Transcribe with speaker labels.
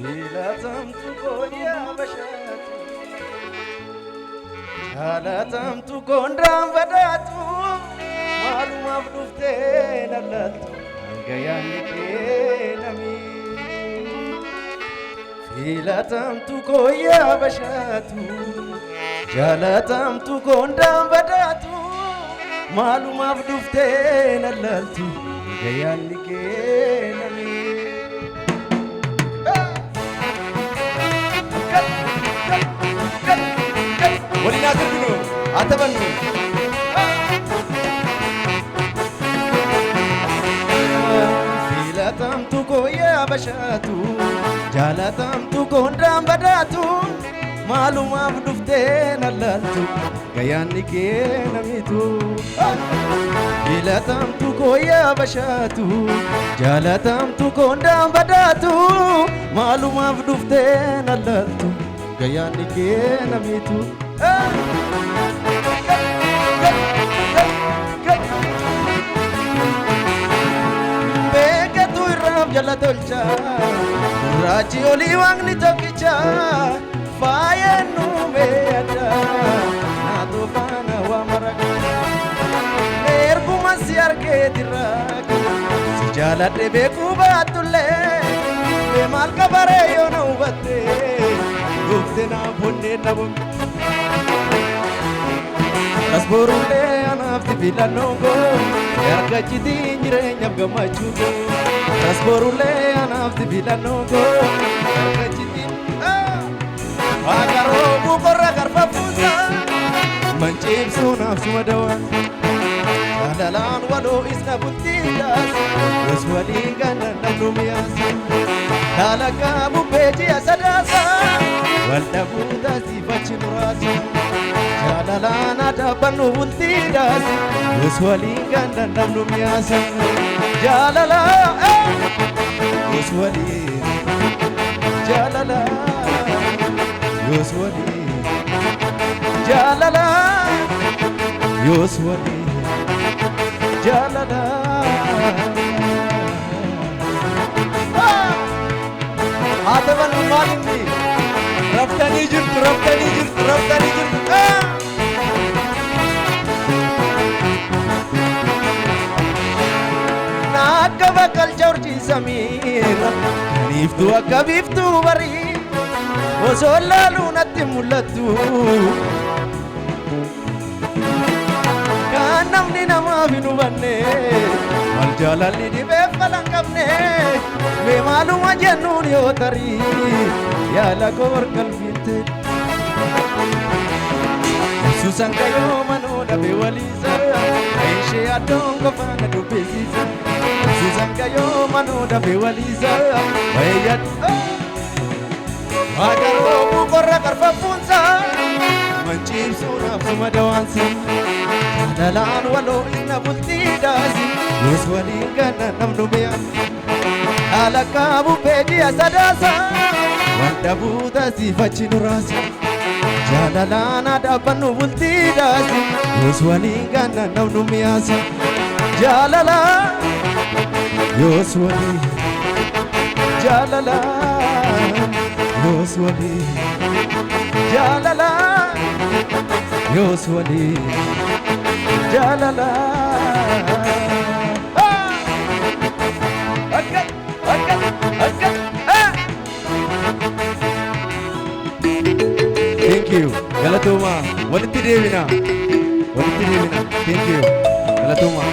Speaker 1: filatamtu koya bashatu jalatamtu gondam badatu malumaf dufte nallatu angayani kenami filatamtu koya bashatu jalatamtu gondam badatu malumaf dufte nallatu angayani kenami ولنا تبنو أتبنو فيلتم تكو يا بشاتو جالتم تكو ندام بداتو مالو ما بدفتين اللالتو كياني كينا ميتو فيلتم تكو يا بشاتو جالتم تكو ندام بداتو مالو ما بدفتين اللالتو كياني كينا ميتو Beketu iram jala tolcha Raji oli wangli tokicha Faya nume ada Natu fana wa maraga Nerku masyar ke dirak Si jala de beku batule Bemal kabare yo naubate Dufte na bunne nabum Asborule anafti bilanongo Yarga chiti nyirenya gamachugo Asborule anafti bilanongo Yarga chiti Agaro bukora garpa pusa Mancib sunaf sumadawa Adalan walo isna butidas Waswali gana namnumias Dalaka bupeji asadasa Walda buta sifachi murasa Jalalana dabanu bultidas Uswalingan dan namnu miasa Jalala Uswali Jalala Uswali Jalala Uswali Jalala Atavan malindi Raftani jirtu Raftani jirtu Raftani jirtu Akka bakal jorji samira Niftu akka biftu bari Oso lalu natti mulatu Kan namni nama binu banne Mal jalalli di befalang kabne Me maluma jannun yo tari Ya lagor kalbinte Susan kayo mano dabe walisa Aishe adong kafana dubesiza Susan kayo mano dabe walisa Ayat Agaro bukora karfa punsa Mancib sunaf sumadawansa Dalan walo ina bultidasi Uswali gana namnubiyan Alaka bupeji asadasa Wanda buta sifachi nurasa Jalalana dabanu bultidasi Uswali gana namnumiasa Jalala Yoswali Jalala Yoswali Jalala Yoswali Jalala Akat Akat Akat Thank you Galatuma Walitti Devina Thank you Galatuma